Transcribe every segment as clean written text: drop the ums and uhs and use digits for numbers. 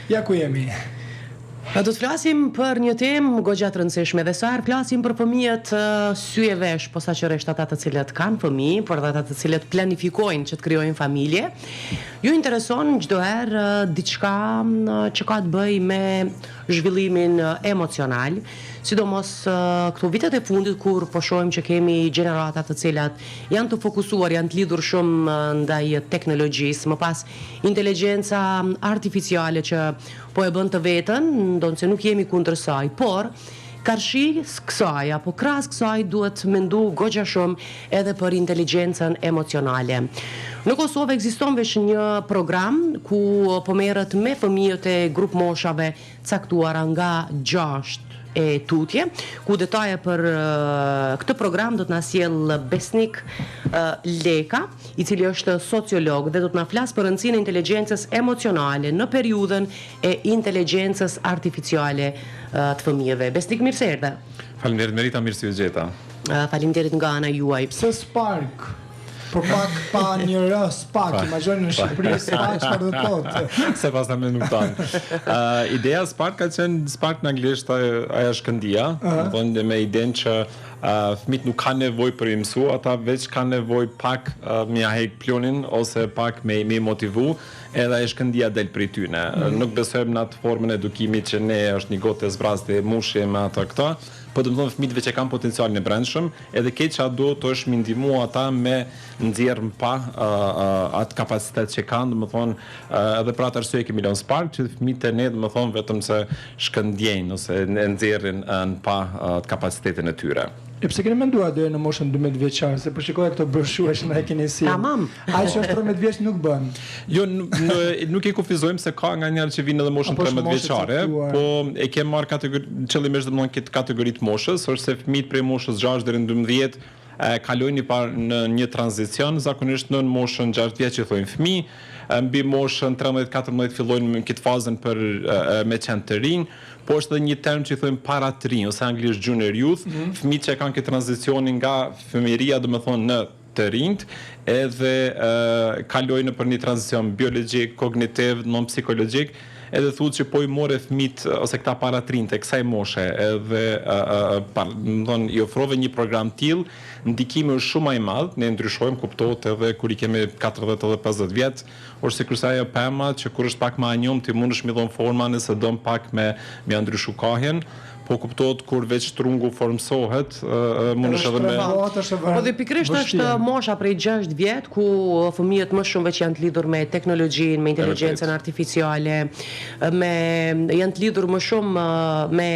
Ja ku jemi. Do të flasim për një temë goxha të rëndësishme dhe sa herë flasim për fëmijët sy e vesh, posaçërisht ata të cilët kanë fëmijë, por ata të cilët planifikojnë që të krijojnë familje. Ju intereson çdo herë diçka që ka të bëjë me zhvillimin emocional, sidomos këto vitet e fundit kur po shohim që kemi gjenerata të cilat janë të fokusuar, janë të lidhur shumë ndaj teknologjisë, më pas inteligjenca artificiale që po e bën të vetën, ndonë se nuk jemi kundër saj, por karshi kësaj, apo krahas kësaj duhet mendu goxha shumë edhe për inteligjencën emocionale. Në Kosovë ekziston veç një program ku po merret me fëmijët e grup moshave caktuara nga 6 e tutje, ku detaje për këtë program do të na sjell Besnik Leka, i cili është sociolog dhe do të na flas për rëndësinë e inteligjencës emocionale në periudhën e inteligjencës artificiale të fëmijëve. Besnik, mirë se erdhe. Faleminderit Merita, mirë se u gjeta. Faleminderit nga ana juaj. Pse Spark? Por pak pa një rë Spark, imagjoni në Shqipëri Spark çfarë do të thotë. Se pas me nuk tanë. Ideja Spark ka qenë Spark në anglisht aja shkëndia, me idenë që fëmit nuk ka nevoj për i mësu, ata veç ka nevoj pak me ja hek plonin ose pak me motivu, edhe e shkëndia del për i tyne. Nuk besojmë në atë formën e edukimit që ne është një gotë e zbraz dhe mushje me ata këta, po të më thonë fëmijëve që kanë potencialin e brendshëm, edhe keq që do të është më ndihmu ata me nxjerr pa atë kapacitet që kanë, do të thonë edhe për atë arsye kemi lënë Spark që fëmijët e ne do të thonë vetëm se shkëndjejnë ose nxjerrin pa atë kapacitetin e tyre. E pse keni menduar deri në moshën 12 vjeçar, se po shikoj këto broshura që na e keni si. Tamam. Ai që është 13 vjeç nuk bën. Jo, nuk e kufizojmë se ka nga njerëz që vinë edhe moshën 13 vjeçare, po e ke marr qëllimisht domthonjë këtë kategori të moshës, është se fëmijët prej moshës 6 deri në 12 kalojnë në një tranzicion, zakonisht në moshën 6 vjeç që thonë fëmijë, mbi moshën 13-14 fillojnë këtë fazën për me qenë të rinj, po është edhe një term që thonë para të rinj ose anglisht junior youth, fëmijët që kanë këtë tranzicionin nga fëmijëria, domethënë në të rinjt, edhe kalojnë për një tranzicion biologjik, kognitiv, non psikologjik, edhe thuhet që po i more fëmijët ose këta para të rinjt e kësaj moshe, edhe domethënë i ofrove një program tillë, ndikimi është shumë më i madh, ne ndryshojmë, kuptohet edhe kur i kemi 40 edhe 50 vjet, ose sikur sa ajo pema që kur është pak më e njom ti mundesh mi dhon forma nëse don pak me ndryshu kahjen, po kuptohet kur veç trungu formsohet, mundesh edhe me. Po dhe pikërisht është mosha prej 6 vjet ku fëmijët më shumë veç janë të lidhur me teknologjinë, me inteligjencën artificiale, janë të lidhur më shumë me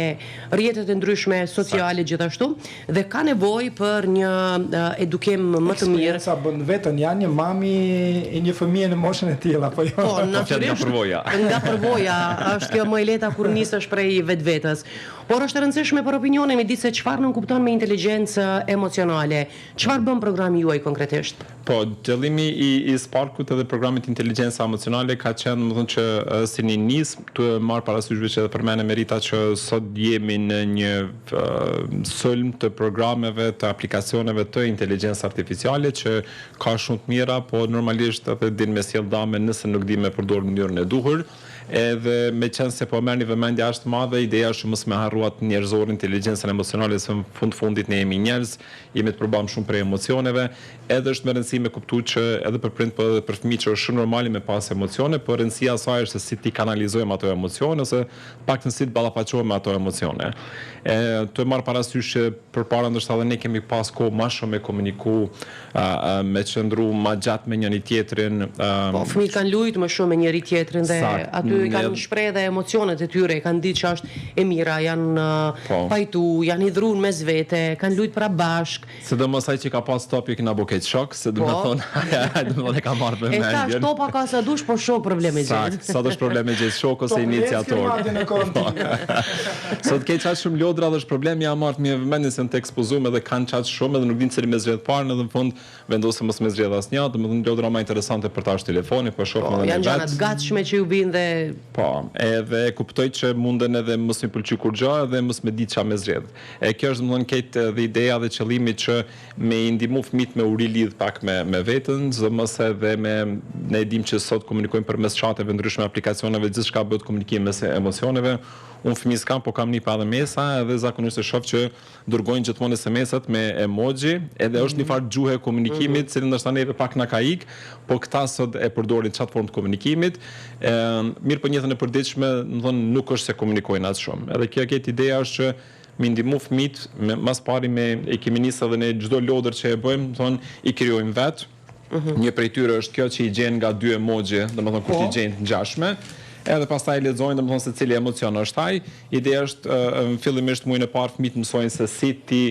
rrjetet e ndryshme sociale gjithashtu dhe ka nevojë për një edukim më të mirë. Sa bën vetën janë një mami e një fëmijë në moshën e tillë apo jo? Po, natyrisht. Nga përvoja është kjo më e lehta kur nisesh prej vetvetes. Por është e rëndësishme për opinionin e di se çfarë nuk kupton me inteligjencë emocionale. Çfarë bën programi juaj konkretisht? Po, qëllimi i Sparkut edhe programit inteligjenca emocionale ka qenë, domethënë që si një nismë të marr parasysh edhe për mene Merita që sot jemi në një sulm të programeve, të aplikacioneve të inteligjencës artificiale që ka shumë të mira, po normalisht edhe din me sjell dame nëse nuk di me përdor në mënyrën e duhur. Edhe me qenë se po merrni vëmendje ashtë madhe, ideja është mos me harruat njerëzor inteligjencën emocionale, se në fundit ne jemi njerëz, jemi të përballëm shumë prej emocioneve, edhe është me rëndësi me kuptu që edhe për prind po edhe për fëmijë që është shumë normali me pas emocione, por rëndësia saj është se si ti kanalizojmë ato emocione ose paktën si të ballafaqohemi me ato emocione. Të marr parasysh që përpara ndoshta edhe ne kemi pas kohë më shumë me komuniku, me qëndru më gjatë me njëri tjetrin. Po fëmijët kanë luajtur më shumë me njëri tjetrin dhe aty kanë shpreh dhe emocionet e tyre, kanë ditë që është e mira, janë pajtu, janë hidhur mes vete, kanë luajtur pra bashk. Sidomos ai që ka pas topi që na buket shok, se do të thonë e ka marrë me mendjen. E tash topa ka sa dush, po shoh probleme gjithë. Sa dush probleme gjithë, shok ose iniciator. Sot ke çaj shumë lodra dhe është problemi ja marr me vëmendjen se të ekspozuam edhe kanë çaj shumë edhe nuk din se me zgjedh parën edhe në fund vendosëm mos me zgjedh asnjë, domethënë lodra më interesante për tash telefoni, po shoh edhe janë gjëra të gatshme që ju vijnë dhe Po, edhe kuptoj që munden edhe mos më pëlqy kur gjë edhe mos më di çfarë më zgjedh. Kjo është domthon këtë dhe ideja dhe qëllimi që me i ndihmu fëmijët me u rilidh pak me veten, mos edhe ne dim që sot komunikojmë përmes chateve, ndryshme aplikacioneve, gjithçka bëhet komunikim mes emocioneve. Unë fëmijë s'kam, po kam një pa dhe mesa, edhe zakonisht e shoh që dërgojnë gjithmonë SMS-at me emoji, edhe është një farë gjuhë e komunikimit, cilë ndoshta neve pak na ka ik, po këta sot e përdorin çat formë të komunikimit. Mirë, po njëtën e përditshme, domethënë nuk është se komunikojnë as shumë. Edhe kjo ideja është që mi ndihmu fëmijët, mas pari e kemi nisë edhe ne çdo lodër që e bëjmë, thonë i krijojmë vet. Një prej tyre është kjo që i gjen nga 2 emoji, domethënë kur i gjen ngjashme. Edhe pastaj lexojnë domethënë se cili emocion është ai. Ideja është fillimisht muajin e parë fëmijët mësojnë se si ti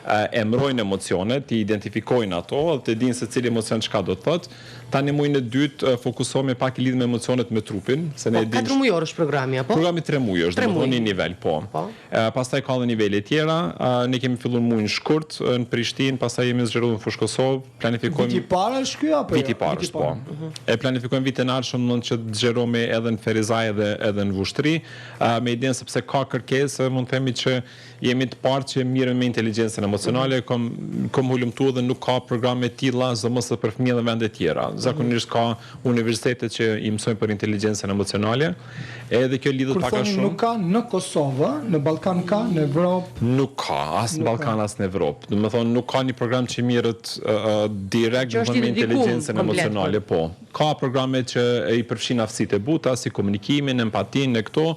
emërojnë emocionet, ti identifikojnë ato, dhe të dinë se cili emocion çka do të thotë. Tani muajin e dytë fokusohemi pak i lidhur me emocionet me trupin, se ne e dimë. 4 muaj është programi apo? Programi 3 muaj është, domethënë një nivel, po. Pastaj ka edhe nivele tjera, ne kemi filluar muajin shkurt në Prishtinë, pastaj jemi zgjeruar në Fushë Kosovë, planifikojmë. Viti parë është ky apo? Viti parë është, po. E planifikojmë vitin e ardhshëm mund që të zgjerohemi edhe në Ferizaj edhe në Vushtri, me idenë sepse ka kërkesë, mund të themi që jemi të parë që mirën me inteligjencën emocionale, kom hulumtuar dhe nuk ka programe të tilla zëmës për fëmijë dhe vende tjera. Zakonisht ka universitete që i mësojnë për inteligjencën emocionale, edhe kjo lidhet pak a shumë. Nuk ka në Kosovë, në Ballkan ka, në Evropë? Nuk ka, as në Ballkan as në Evropë. Do të thonë nuk ka një program që mirët direkt me inteligjencën emocionale, po. Ka programe që i përfshin aftësitë e buta, si komunikimin, empatinë e këto,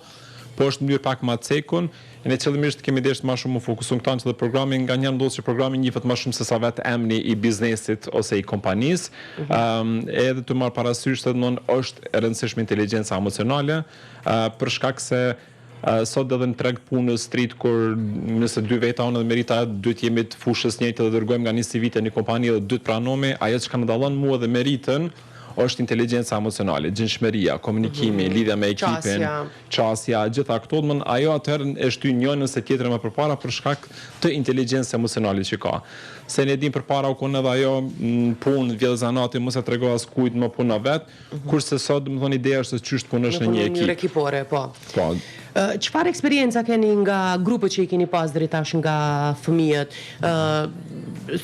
po është mënyrë pak më cekun. Ne qëllimisht kemi deshur më shumë të fokusuar këtu që programi nga një ndodh që programi njihet më shumë se sa vetë emri i biznesit ose i kompanisë. Edhe të marr parasysh se është e rëndësishme inteligjenca emocionale, për shkak se sot edhe në treg punës street kur nëse 2 veta unë dhe Merita duhet jemi të fushës njëjtë dhe dërgojmë nga 20 vite një kompani dhe 2 të pranome, ajo që ka më dallon mua dhe Meritën është inteligjenca emocionale, gjinshmëria, komunikimi, lidhja me ekipin, qasja, gjitha këto, ajo atëherë e shtyn njërin se tjetrën më përpara për shkak të inteligjencës emocionale që ka. Se ne dim përpara u kon edhe ajo punë vjedh zanati mos e tregoj as kujt më punë vet, kurse sot domethënë ideja është se çysh punosh në një ekip. Në ekipore, po. Po. Çfarë eksperjenca keni nga grupet që i keni pas deri tash nga fëmijët?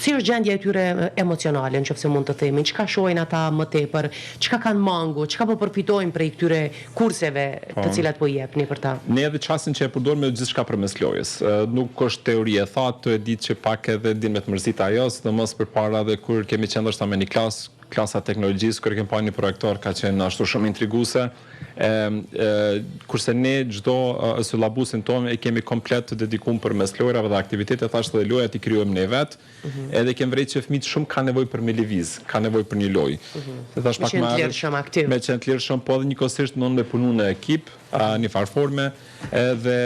Si është gjendja e tyre emocionale, nëse mund të themi, çka shohin ata më tepër, çka kanë mangu, çka po përfitojnë prej këtyre kurseve të cilat po i jepni për ta? Ne edhe çastin që e përdorim me gjithçka përmes lojës. Nuk është teori e thatë, e ditë që pak edhe din me të mërzit ajo, sidomos përpara dhe kur kemi qenë ndoshta me një klasa teknologjisë, kur kemi pa një projektor ka qenë ashtu shumë intriguese. Kurse ne çdo syllabusin tonë e kemi komplet të dedikuar përmes lojrave dhe aktiviteteve, thashë dhe lojat i krijojmë ne vet. Edhe kem vrejtë që fëmijët shumë kanë nevojë për me lëviz, kanë nevojë për një lojë. Se thash pak më me qenë të lirë shumë, po edhe njëkohësisht me punu në ekip, një farë forme, edhe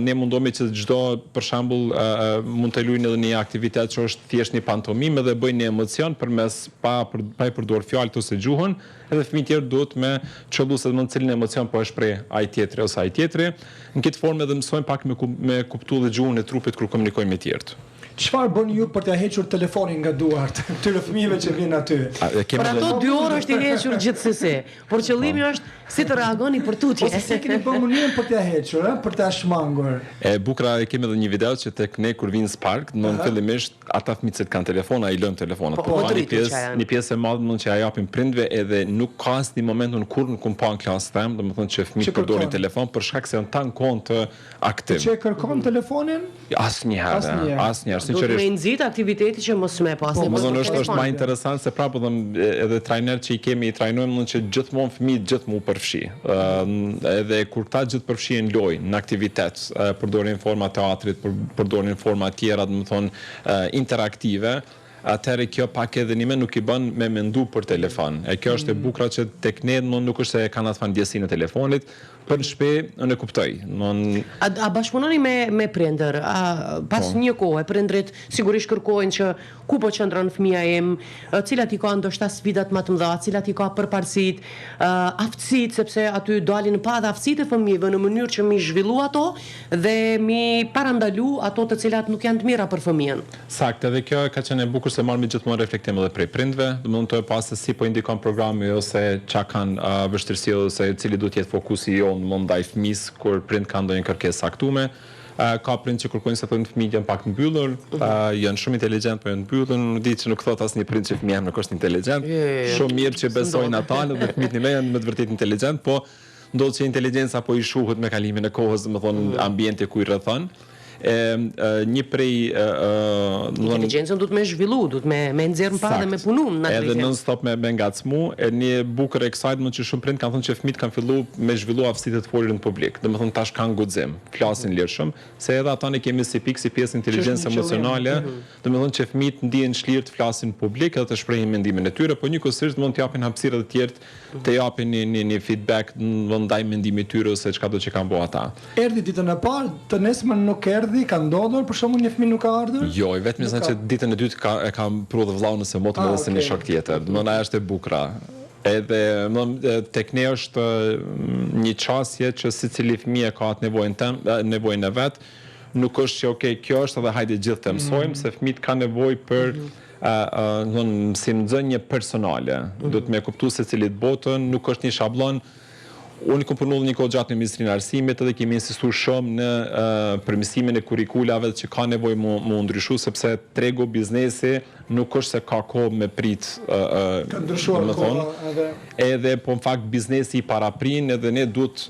ne mundohemi që çdo për shembull mund të luajnë edhe një aktivitet që është thjesht një pantomime dhe bëjnë një emocion përmes pa i përdorur fjalët ose gjuhën, edhe fëmijët tjerë duhet me çellu se në cilin emocion po e shpreh ai tjetri ose ai tjetri. Në këtë formë edhe mësojmë pak me kuptuar dhe gjuhën e trupit kur komunikojmë me tjerët. Çfarë bën ju për t'ia hequr telefonin nga duart këtyre fëmijëve që vijnë aty? Për ato 2 orë është i hequr gjithsesi, por qëllimi është si të reagoni për tutje. Ose si keni bën mënyrën për t'ia hequr, për t'ia shmangur? E bukra e kemi edhe një video që tek ne kur vinë spark, në fillimisht ata fëmijët që kanë telefona i lëmë telefonat. Po një pjesë e madhe mund që ja japin prindve edhe nuk ka asnjë momentin kur nuk pa në klasë them, domethënë që fëmijët përdorin telefon për shkak se janë tan kohë të aktiv. Që kërkon telefonin? Asnjëherë. Do të më nxit aktiviteti që mos më pas ne. Po është më interesant se prapë edhe trajner që i kemi i trajnojmë që gjithmonë fëmijët gjithmonë përfshi. Edhe kur ta gjithë përfshihen lojë, në aktivitet, përdorin forma teatrit, përdorin forma tjera, domethënë interaktive, atëherë kjo pak edhe nime nuk i bën me mendu për telefon. E kjo është e bukur që tek ne nuk është se kanë atë ndjesinë e telefonit, për shpe unë e kuptoj. A bashkëpunoni me prindër? Pas një kohë prindrit sigurisht kërkojnë që ku po qëndron fëmia im, cilat i ka ndoshta sfidat më të mëdha, cilat i ka përparësitë, aftësitë, sepse aty dalin pa aftësitë e fëmijëve në mënyrë që mi zhvillu ato dhe mi parandalu ato të cilat nuk janë të mira për fëmijën. Saktë, edhe kjo ka qenë e bukur ose marrë gjithmonë reflektim edhe prej prindve, domethënë të pas se si po indikon programi ose çka kanë vështirësi ose cili duhet jetë fokusi jonë domethënë ndaj fëmisë kur prind kanë ndonjë kërkesë saktume. Ka prind që kërkojnë se thonë fëmijët janë pak të mbyllur, janë shumë inteligjent, po janë të mbyllur, nuk di që nuk thot asnjë prind që fëmia nuk është inteligjent. Shumë mirë që besojnë ata, dhe fëmijët në janë me të vërtetë inteligjent, po ndodh që inteligjenca po i shuhet me kalimin e kohës, domethënë ambienti ku i rrethon. Një prej inteligjencën duhet me zhvillu, duhet me nxjerr më parë dhe me punu në edhe non stop me ngacmu. Një bukur e kësaj që shumë prind kanë thënë që fëmijët kanë filluar me zhvillu aftësitë të folur në publik. Domethënë tash kanë guxim, flasin lirshëm, se edhe ata ne kemi si pikë si pjesë inteligjencë emocionale, domethënë që fëmijët ndihen çlirt të flasin në publik edhe të shprehin mendimin e tyre, po njëkohësisht domethënë të japin hapësira të tjerë, të japin një feedback ndaj mendimit të tyre ose çka do që kanë bëu ata. Erdhi ditën e parë, të nesërmen nuk ka ndodhur, për shembull një fëmijë nuk ka ardhur? Jo, i vetëm sa që ditën e dytë e kam prodhë vllau nëse motë edhe se një shok tjetër. Domethënë ajo është e bukura. Edhe tek ne është një çështje që secili fëmijë ka atë nevojën e vet. Nuk është që okay, kjo është edhe hajde gjithë të mësojmë, se fëmijët kanë nevojë për si nxënje personale. Duhet me kuptuar se cilit botën nuk është një shablon. Unë kam punuar një kohë gjatë në Ministrinë e Arsimit edhe kemi insistuar shumë në përmirësimin e kurrikulave që ka nevojë mu ndryshu, sepse tregu biznesi nuk është se ka kohë me prit ka ndryshuar koha edhe po në fakt biznesi i paraprin edhe ne duhet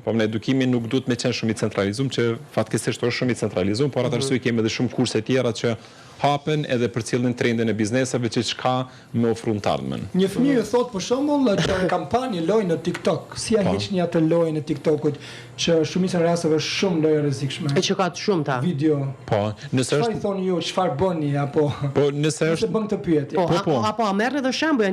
po në edukimin nuk duhet me qenë shumë i centralizuar, që fatkeqësisht është shumë i centralizuar, por atë arsye kemi edhe shumë kurse tjera që hapen edhe për cilën trendin e bizneseve që çka me ofru në ardhmen. Një fëmijë thot për shembull që kampanje lojë në TikTok, si ja hiqni atë lojën e TikTokut që shumica në rasteve është shumë lojë rrezikshme. E që ka të shumë ta. Video. Po, nëse është. Çfarë thoni ju, çfarë bëni apo? Po, nëse është bën këtë pyetje. Apo a merrni edhe shembuj,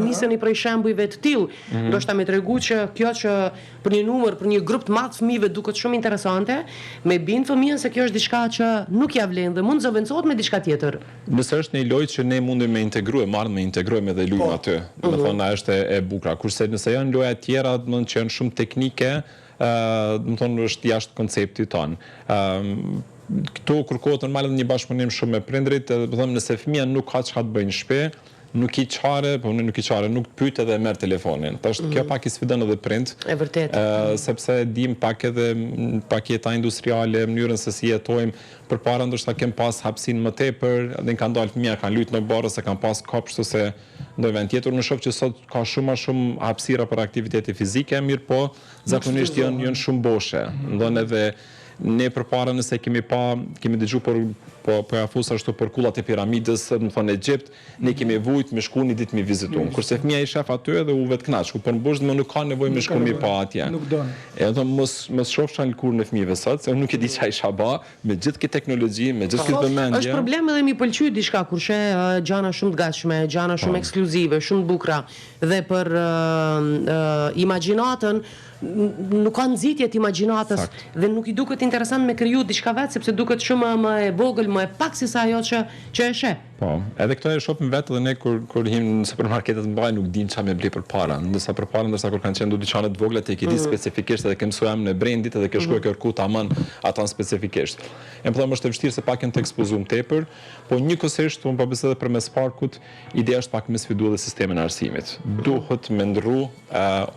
niseni prej shembujve të tillë, ndoshta me tregu që kjo që për një numër, për një grup të madh fëmijëve duket shumë interesante, me bind fëmijën se kjo është diçka që nuk ja vlen dhe mund zëvendësohet me diçka tjetër. Nëse është një lojë që ne mundem me integrojmë edhe lujmë aty. Domethënë ajo është e bukur. Kurse nëse janë loja të tjera, domethënë që janë shumë teknike, domethënë është jashtë konceptit ton. Këtu kërkohet normalisht një bashkëpunim shumë me prindrit, domethënë nëse fëmia nuk ka çka të bëjë në shtëpi, nuk i çare, nuk pyet edhe merr telefonin. Tash kjo pak i sfidon edhe prind. E vërtet. Sepse dim pak edhe paketa industriale, mënyrën se si jetojmë, përpara ndoshta kem pas hapësinë më tepër, edhe kanë dalë fëmia, kanë luajtur në barë ose kanë pas kopsht ose ndonjë vend tjetër. Unë shoh që sot ka shumë hapësira për aktivitete fizike, mirë po zakonisht janë shumë boshe. Ndonë edhe ne përpara nëse kemi dëgjuar po ja fus ashtu për kullat e piramidës, më thonë Egjipt, ne kemi vujt me shku një ditë me vizitum. Kurse fëmia i shef aty edhe u vet kënaq, ku po në bosh nuk ka nevojë me shku mi pa atje. Nuk don. Edhe mos shofshan lkurën e fëmijëve sot, se unë nuk e di çfarë isha bë me gjithë këtë teknologji, me gjithë këtë vëmendje. Është problem edhe mi pëlqej diçka kur she gjana shumë të gatshme, gjana shumë ekskluzive, shumë bukura dhe për imagjinatën nuk ka nxitje të imagjinatës dhe nuk i duket interesant me kriju diçka vetë sepse duket shumë më e vogël, më e pak se sa ajo që e sheh. Po, edhe këto e shohim vetë dhe ne kur him në supermarketet të mëdha nuk dim çfarë me bli përpara. Ndërsa kur kanë qenë dyqanet të vogla te ke di specifikisht edhe ke mësuar në brendit edhe ke shkuar kërku tamam ata specifikisht. Em thonë është e vështirë se pak janë të ekspozuar tepër, po njëkohësisht unë po besoj edhe përmes parkut, ideja është pak me sfiduar edhe sistemin e arsimit. Duhet me ndrru,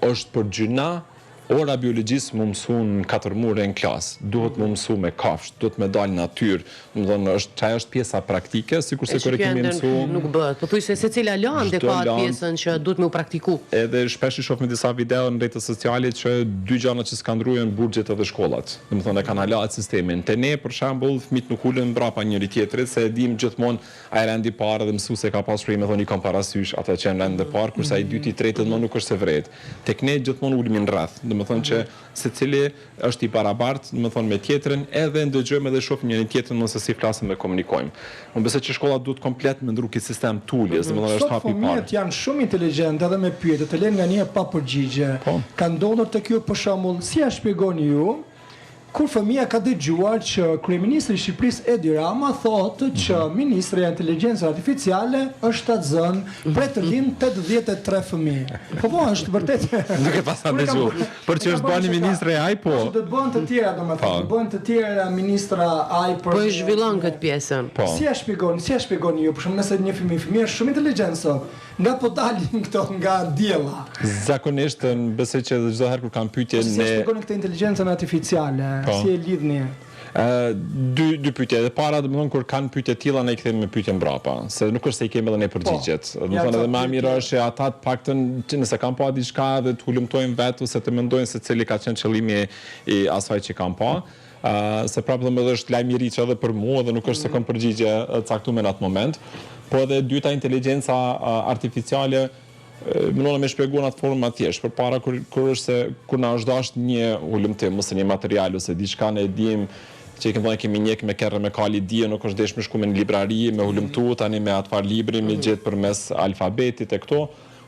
është për gjyna ora biologjisë më mësu në 4 mure në klasë, duhet më mësu me kafshë, duhet me dalë natyrë, çaja është pjesa praktike, sikurse kur e kemi mësu. Nuk bëhet, po thuaj se secila lëndë ka atë pjesën që duhet me u praktiku. Edhe shpesh i shoh me disa video në rrjetet sociale që dy gjëra që s'kan ndruajnë burgjet edhe shkollat. Domethënë kanë halat sistemin. Te ne për shembull fëmijët nuk ulen mbrapa njëri tjetrit, se e dim gjithmonë ai rendi parë dhe mësuesi ka pasur me thonë i komparasysh ata që janë rende parë, kurse ai dyti i tretë nuk është se vret. Tek ne gjithmonë ulemi në rreth. Domethënë që secili është i barabartë, domethënë me tjetrin, edhe ndëgjojmë edhe shohim njëri tjetrin nëse si flasim dhe komunikojmë. Unë besoj që shkolla duhet komplet me ndru këtë sistem tuljes, domethënë është hapi i parë. Fëmijët janë shumë inteligjentë edhe me pyetje, të lënë nga një pa përgjigje. Ka ndodhur tek ju për shembull, si ja shpjegoni ju kur fëmia ka dëgjuar që kryeministri i Shqipërisë Edi Rama thotë që ministri i inteligjencës artificiale është atzën për të lind 83 fëmijë. Po është vërtet. Nuk e pasa dëgjuar. Për që është bani ministri AI po. Do të bëhen të tjera domethënë, do bëhen të tjera ministra AI për. Po e zhvillon këtë pjesën. Si e shpjegoni ju, për shembull nëse një fëmijë është shumë inteligjent sot, nga po dalin këto nga diella. Zakonisht besoj që çdo herë kur kam pyetje Si e shpjegoni këtë inteligjencën artificiale? Si e lidhni? Dy pyetje. E para, domethënë kur kanë pyetje tilla ne i kthejmë me pyetje mbrapa, se nuk është se i kemi edhe ne përgjigjet. Domethënë edhe më mirë është ata të paktën që nëse kanë pa diçka dhe të hulumtojnë vetë ose të mendojnë se cili ka qenë qëllimi i asaj që kanë pa. Se prapë dhe është lajmëri që edhe për mua dhe nuk është se kam përgjigje caktuar në atë moment. Po edhe dyta inteligjenca artificiale mënona me shpjeguar në atë formë thjesht, përpara kur na është dashur një hulumtim ose një material ose diçka ne e dim që kemi njek me kerrë me kali dije, nuk është desh me shku me në librari, me hulumtu, tani me atfar libri, me gjetë përmes alfabetit e këto.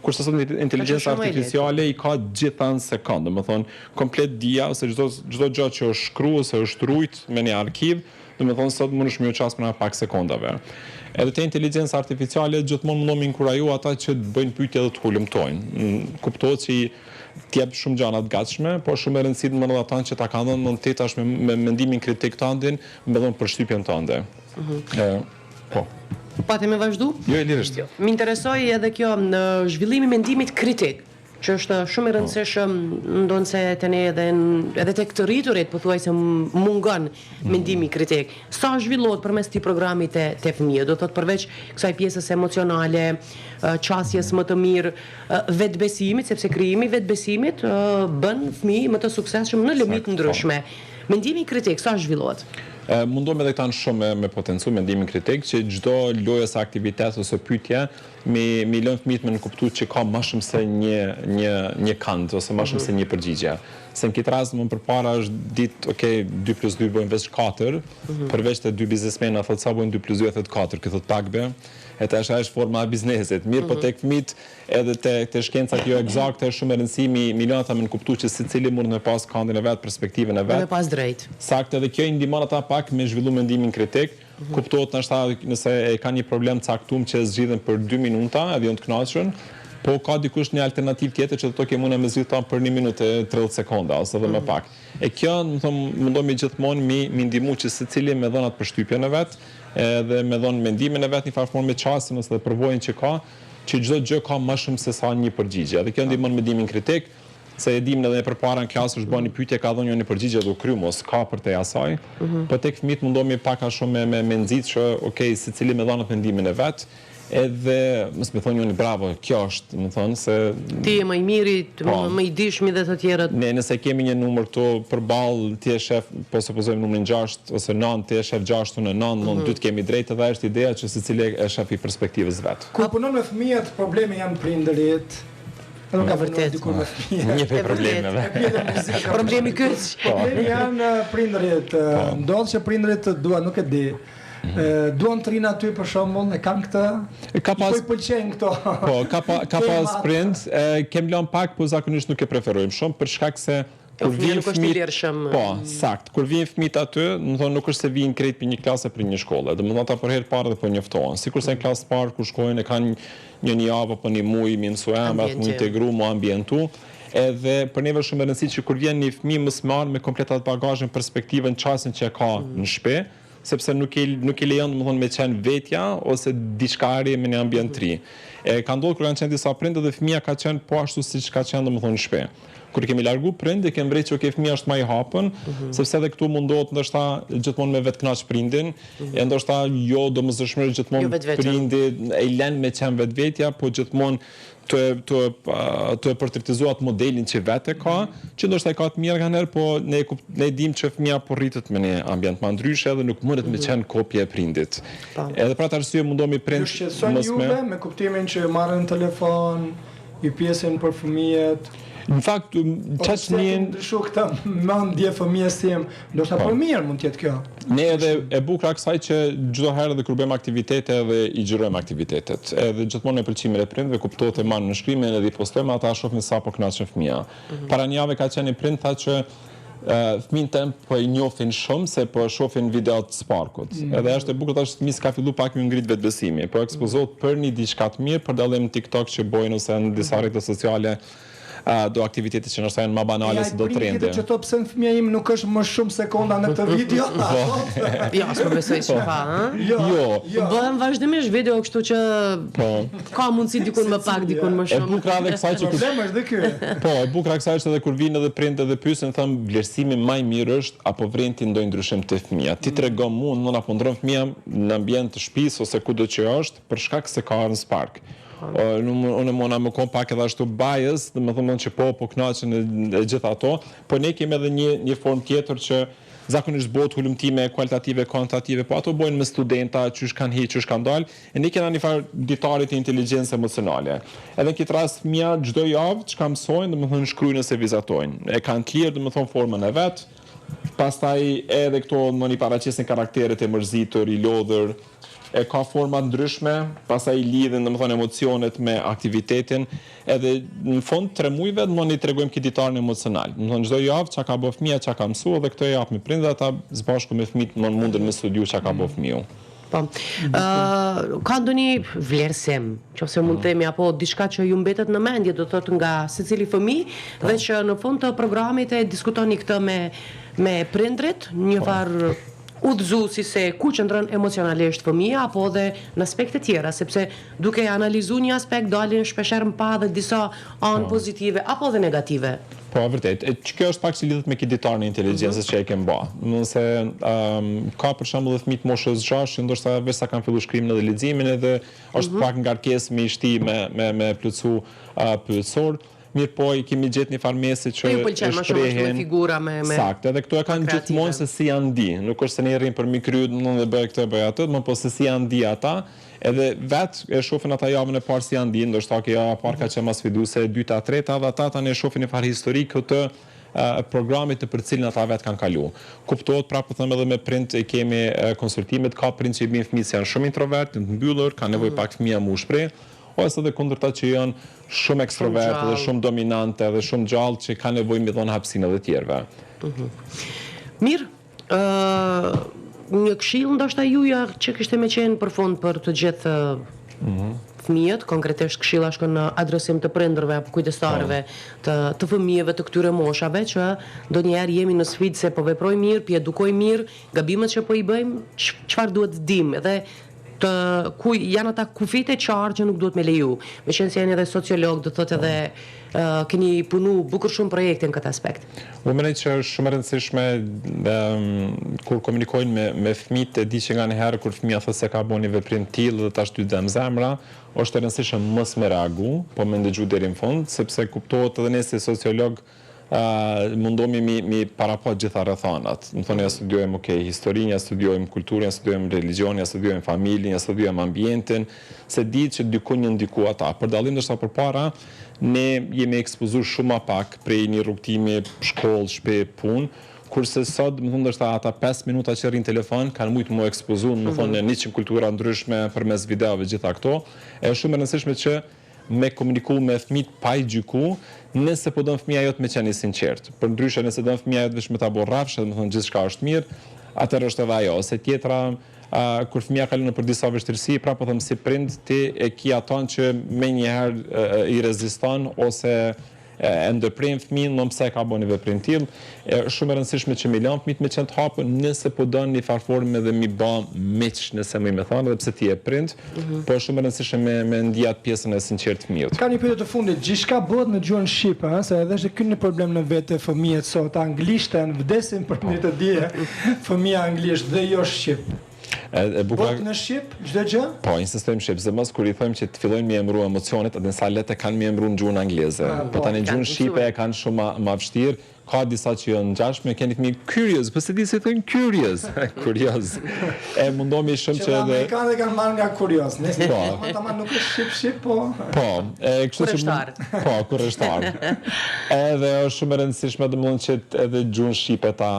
Kurse sot inteligjenca artificiale i ka gjitha në sekondë, më thonë, komplet dia, ose çdo gjë që është shkruar ose është rujt me një arkiv, do më thonë sot mundesh me u qasë për në pak sekondave. Edhe te inteligjenca artificiale gjithmonë mundon me inkuraju ata që të bëjnë pyetje dhe të hulumtojnë. Kuptohet që t'jep shumë gjëra të gatshme, por shumë e rëndësishme më ata që ta kanë dhënë të tash me mendimin kritik tëndin, me dhënë përshtypjen tënde. Po. Pati me vazhdu? Jo, e lirisht. Më interesoi edhe kjo në zhvillimi mendimit kritik, që është shumë i rëndësishëm, ndonë se tani edhe tek të rriturit pothuajse mungon mendimi kritik. Sa zhvillohet përmes këtij programi te fëmijët? Do thotë përveç kësaj pjesës emocionale, qasjes më të mirë, vetbesimit, sepse krijimi i vetbesimit bën fëmijë më të suksesshëm në lëmit ndryshme. Mendimi kritik sa zhvillohet? Mundohem edhe këta në shumë me potencu mendimin kritik, që gjdo lojë ose aktivitet ose pyetje mi lënë fëmijët me në kuptu që ka më shumë se një kand ose më shumë se një përgjigje. Se në këtë rast më përpara është ditë, 2+2 bojnë veç 4, përveç të dy biznesmena thotë sa bojnë 2+2 e thotë 4, këtë thotë pakbe, e të është forma e biznesit. Mirë, po tek fëmijët edhe te shkencat jo eksakte është shumë e rëndësishme milion ata më kuptu që secili mund të pas kandin e vet, perspektivën e vet. Me pas drejt. Saktë, edhe kjo i ndihmon ata pak me zhvillu mendimin kritik. Kuptohet nëse e ka një problem caktuar që zgjidhen për 2 minuta, edhe janë të kënaqur, po ka dikush një alternativë tjetër që do të mund me zgjidhta për 1 minutë e 30 sekonda ose edhe më pak. E kjo, mundohemi gjithmonë mi ndihmu që secili me dhënat përshtypjen e vet, edhe me dhënë mendimin e vet në farë formë me çastin ose përvojën që ka, që çdo gjë ka më shumë se sa një përgjigje. Dhe kjo ndihmon mendimin kritik, se e dimë edhe përpara në klasë është bën një pyetje ka dhënë një përgjigje dhe u kryu mos ka për te asaj. Po tek fëmijët mundohemi pak a shumë me nxit që secili me dhënë mendimin e vet. Edhe mos më thonë unë bravo, kjo është, më thonë se ti je më i miri, më i dishmi dhe të tjerët. Ne nëse kemi një numër këtu përballë, ti je shef, po supozojmë numrin 6 ose 9, ti je shef 6 në 9, në 2 kemi drejtë dhe është ideja që secili është shef i perspektivës vet. Kur punon me fëmijët, problemi janë prindërit. Nuk ka vërtet dikur me fëmijët. Një prej problemeve. Problemi kyç. Problemi janë prindërit. Ndodh që prindërit duan, nuk e di. Duan të rinë aty për shembull, e kanë këtë. Po i pëlqejnë këto. Po, ka pas prind, kem lënë pak, po zakonisht nuk e preferojmë shumë për shkak se kur vjen fëmijë. Po, sakt. Kur vjen fëmijët aty, do të thonë nuk është se vijnë krejt për një klasë për një shkollë. Do të thonë ata për herë parë dhe po njoftohen. Sikurse në klasë parë kur shkojnë e kanë një javë apo një muaj me mësuar, me integru, me ambientu. Edhe për neve shumë e rëndësishme që kur vjen një fëmijë mësmar me komplet atë bagazhin, perspektivën, çastin që ka në shtëpi, sepse nuk i lejon domethënë me qenë vetja ose diçkari me një ambient tri. Ka ndodhur kur kanë qenë disa prindë dhe fëmia ka qenë po ashtu siç ka qenë domethënë në shtëpi. Kur kemi largu prindë, kemi mbërë që fëmia është më i hapën, sepse edhe këtu mundohet ndoshta gjithmonë me vetkënaq prindin, e ndoshta jo domosdoshmërisht gjithmonë prindi e lën me qenë vetvetja, po gjithmonë të e portretizuat modelin që vete ka, që ndoshta e ka të mirë nga njerë, po ne dim që fëmia po rritet me një ambient më ndryshe edhe nuk mundet me qenë kopje e prindit. Edhe pra të arsye mundohemi prind ju shqetësojnë juve me kuptimin që marrin telefon, i pjesin për fëmijët. Në fakt, çaq njën ndryshu këtë mendje fëmijës tim, ndoshta për mirë mund të jetë kjo. Ne edhe e bukur kësaj që çdo herë edhe kur bëjmë aktivitete edhe i xhirojmë aktivitetet. Edhe gjithmonë në pëlqimin e prindve kuptohet e marrin në shkrimin edhe i postojmë ata shohin sa po kënaqen fëmia. Para një jave ka qenë një prind tha që fëmijën tëm po i njohin shumë se po shohin videot të Sparkut. Edhe është e bukur tash fëmijës ka filluar pak më ngrit vetbesimi, po ekspozohet për një diçka të mirë për dallim TikTok që bojnë ose në disa rrjete sociale do aktivitete që nështë janë më banale se do trendi. Që to pse fëmia im nuk është më shumë sekonda në të video. Jo, s'po besoj që pa, Jo. Bëhen vazhdimisht video kështu që ka mundësi dikun më pak, dikun më shumë. E bukra dhe kësaj që Problemi është dhe ky. Po, e bukra kësaj është edhe kur vinë edhe prindë dhe pyesin, thëmë vlerësimi më i mirë është apo vren ti ndonjë ndryshim të fëmia. Ti tregon mua, unë apo ndron fëmia në ambient të shtëpisë ose kudo që është, për shkak se ka në Spark. Unë mona më kom pak edhe ashtu bias, dhe më thëmën që po knaqen e gjitha ato, po ne kemi edhe një form tjetër që zakonisht bëhet hulumtime kualitative, kvantitative, po ato bojnë me studenta, qysh kanë hi, qysh kanë dalë, e ne kena një farë ditarit e inteligjencë emocionale. Edhe në këtë rast fëmia çdo javë çka mësojnë, dhe më thënë shkruajnë ose vizatojnë. E kanë të lirë, dhe më thënë formën e vet. Pastaj edhe këto në një paraqesin karakteret e mërzitur, i lodhur, e ka forma ndryshme, pastaj lidhen domethënë emocionet me aktivitetin, edhe në fund 3 muajve do i tregojmë këtë ditarin emocional. Domethënë çdo javë çka ka bëu fëmia, çka ka mësuar dhe këtë jap me prindërit ata së bashku me fëmijët mundën me studiu çka ka bëu fëmiu. Po. Ka ndonjë vlerësim, nëse mund të themi, apo diçka që ju mbetet në mendje, do të thotë nga secili fëmijë, dhe që në fund të programit e diskutoni këtë me prindrit, një farë udhëzuesi se ku qëndron emocionalisht fëmia apo edhe në aspekte tjera, sepse duke analizuar një aspekt dalin shpeshherë pa dhe disa anë pozitive apo edhe negative. Po, vërtet. Kjo është pak që lidhet me këtë ditarin e inteligjencës që e kem bë. Nëse ka për shembull fëmijë të moshës 6, ndoshta vetë sa kanë filluar shkrimin dhe leximin, edhe është pak ngarkesë me ishti me plotsu pyetësor. Mirë po, i kemi gjetë një farmesi që e shprehen figura me sakt, edhe këto e kanë gjithmonë se si janë di. Nuk është se ne rrim për mikryd, dhe bëj këtë, bëj atë, më po se si janë di ata, edhe vetë e shohin ata javën e parë si janë di, ndoshta kjo parë ka që ma sfiduese, 2-a, 3-a, dhe ata tani e shohin një farë historik të programit të për cilin ata vetë kanë kalu. Kuptohet, pra po them edhe me prind e kemi konsultimet, ka prind që i bin fëmijë që janë shumë introvert, të mbyllur, kanë nevojë pak fëmia më u shpreh, ose edhe kundërta që janë shumë ekstrovert dhe shumë dominante dhe shumë gjallë që ka nevojë me dhënë hapësinë edhe tjerëve. Mirë, një këshill ndoshta juja që kishte më qenë për fund për të gjithë fëmijët, konkretisht këshilla shkon në adresim të prindërve apo kujdestarëve të fëmijëve të këtyre moshave, që ndonjëherë jemi në sfidë se po veprojmë mirë, po edukojmë mirë, gabimet që po i bëjmë, çfarë duhet të dimë, edhe ku janë ata kufit e qartë që nuk duhet me leju. Me qenë se janë edhe sociolog, do thotë edhe keni punu bukur shumë projekte në këtë aspekt. Unë mendoj që është shumë e rëndësishme kur komunikojnë me fëmijët, e di që nga një herë kur fëmia thotë se ka bën një veprim të tillë dhe tash dy dëm zemra, është e rëndësishme mos me reagu, po me ndëgju deri në fund, sepse kuptohet edhe ne si sociolog mundohemi mi parapat gjitha rrethanat. Më thonë, ja studiojmë historinë, ja studiojmë kulturën, ja studiojmë religionin, ja studiojmë familjen, ja studiojmë ambientin, se ditë që dikun një ndiku ata. Për dallim ndërsa përpara, ne jemi ekspozuar shumë pak prej një rrugtimi shkollë, shtëpi, punë, kurse sot, më thonë, ndërsa ata 5 minuta që rrin telefon, kanë mujtë më ekspozuar, më thonë, në 100 kultura ndryshme përmes videove gjitha këto. Është shumë e rëndësishme që me komuniku me fëmijët pa i gjyku, nëse po don fëmia jot me qenë i sinqert. Për ndryshe nëse don fëmia jot vetëm ta bëj rrafsh, do të thonë gjithçka është mirë, atëherë është edhe ajo. Ose tjetra, kur fëmia kalon nëpër disa vështirësi, prapë po them si prind, ti e ki aton që menjëherë i reziston ose e ndërprin fëmijën, më pse ka bën një veprim tillë. Është shumë e rëndësishme që mi lëm fëmijët me qenë të hapur, nëse po don një farformë edhe mi bë miq, nëse më thonë, edhe pse ti je prind, po është shumë e rëndësishme me ndjat pjesën e sinqertë të fëmijës. Ka një pyetje të fundit, gjithçka bëhet në gjuhën shqipe, se edhe është ky një problem në vetë fëmijët sot, anglishtën vdesin për një të dije, fëmia anglisht dhe jo shqip. Bëhet në Shqip, çdo gjë? Po, insistojmë Shqip, se mos kur i thojmë që të fillojnë mi emëru emocionet, atë sa lehtë kanë mi emëru në gjuhën angleze. Po tani gjuhën shqipe e kanë shumë më vështirë. Ka disa që janë ngjashme, keni fëmijë curious, po se di se thon curious, kurioz. E mundohemi shumë që edhe amerikanët kanë marrë nga kurioz, ne. Po, tamam nuk është shqip, po. Po, kështu që po, kurreshtar. Edhe është shumë e rëndësishme domthonjë që edhe gjuhën shqipe ta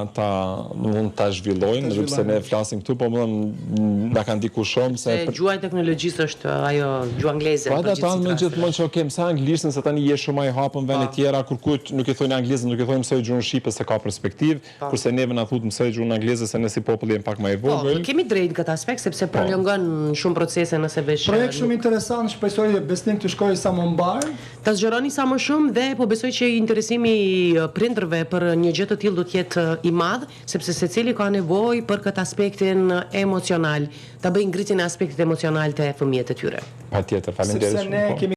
mund ta zhvillojnë, edhe pse ne flasim këtu, po domthonjë na kanë diku shumë se gjuha e teknologjisë është ajo gjuha angleze. Po ata më gjithmonë që kemi sa anglishtën se tani je shumë i hapur në vende tjera kur kujt nuk i thonë anglezën, nuk i thonë mësoj gjuhën shqipe se ka perspektivë, kurse neve na thotë mësoj gjuhën angleze se ne si popull jemi pak më i vogël. Kemi drejt këtë aspekt sepse prolongon shumë procese nëse veç. Projekt shumë interesant, shpresoj besnim të shkojë sa më mbar. Ta zgjeroni sa më shumë dhe po besoj që interesimi i prindërve për një gjë të tillë do të jetë i madh, sepse secili ka nevojë për këtë aspektin emocional, ta bëjë ngritjen e aspektit emocional të fëmijët e tyre. Patjetër, faleminderit shumë.